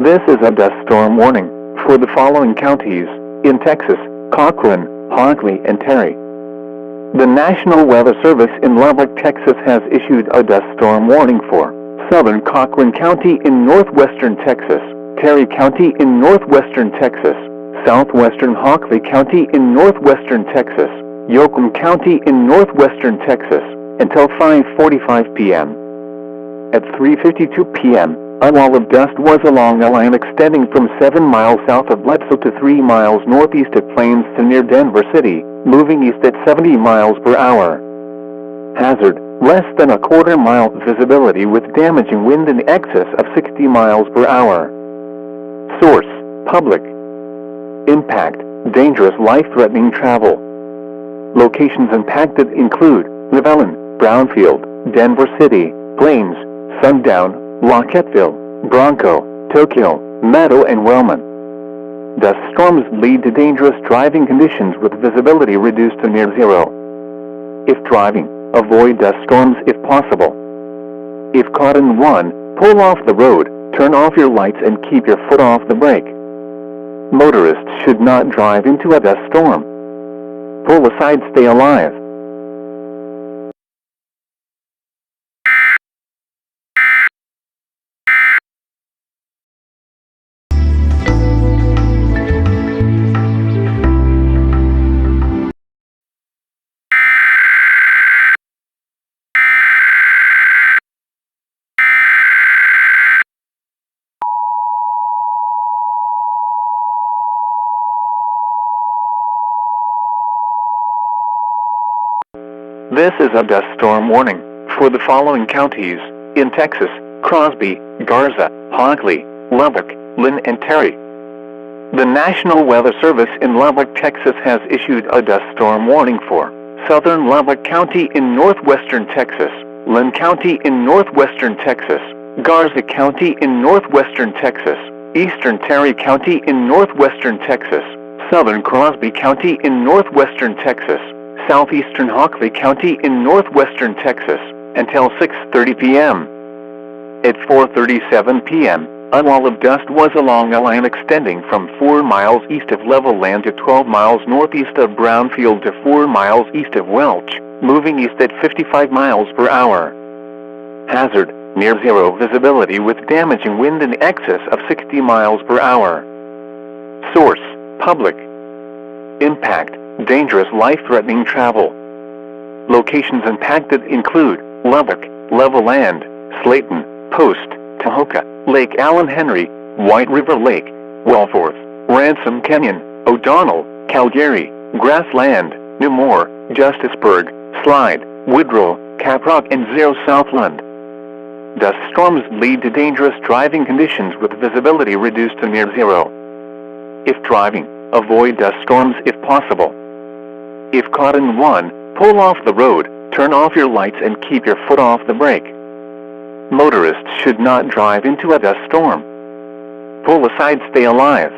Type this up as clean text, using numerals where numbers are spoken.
This is a dust storm warning for the following counties in Texas: Cochran, Hockley, and Terry. The National Weather Service in Lubbock, Texas has issued a dust storm warning for southern Cochran County in northwestern Texas, Terry County in northwestern Texas, southwestern Hockley County in northwestern Texas, Yoakum County in northwestern Texas, until 5:45 p.m. At 3:52 p.m., a wall of dust was along a line extending from 7 miles south of Bledsoe to 3 miles northeast of Plains to near Denver City, moving east at 70 miles per hour. Hazard: less than a quarter-mile visibility with damaging wind in excess of 60 miles per hour. Source: Public. Impact: dangerous, life-threatening travel. Locations impacted include Ravelin, Brownfield, Denver City, Plains, Sundown, Lockettville, Bronco, Tokyo, Meadow, and Wellman. Dust storms lead to dangerous driving conditions with visibility reduced to near zero. If driving, avoid dust storms if possible. If caught in one, pull off the road, turn off your lights, and keep your foot off the brake. Motorists should not drive into a dust storm. Pull aside, stay alive. This is a dust storm warning for the following counties in Texas: Crosby, Garza, Hockley, Lubbock, Lynn, and Terry. The National Weather Service in Lubbock, Texas has issued a dust storm warning for southern Lubbock County in northwestern Texas, Lynn County in northwestern Texas, Garza County in northwestern Texas, eastern Terry County in northwestern Texas, southern Crosby County in northwestern Texas, southeastern Hockley County in northwestern Texas, until 6:30 p.m. At 4:37 p.m., a wall of dust was along a line extending from 4 miles east of Level Land to 12 miles northeast of Brownfield to 4 miles east of Welch, moving east at 55 miles per hour. Hazard: near zero visibility with damaging wind in excess of 60 miles per hour. Source: Public. Impact: dangerous, life-threatening travel. Locations impacted include Lubbock, Level Land, Slayton, Post, Tahoka, Lake Allen Henry, White River Lake, Wellforth, Ransom Canyon, O'Donnell, Calgary, Grassland, Newmore, Justisburg, Slide, Woodrow, Caprock, and Zero Southland. Dust storms lead to dangerous driving conditions with visibility reduced to near zero. If driving, avoid dust storms if possible. If caught in one, pull off the road, turn off your lights, and keep your foot off the brake. Motorists should not drive into a dust storm. Pull aside, stay alive.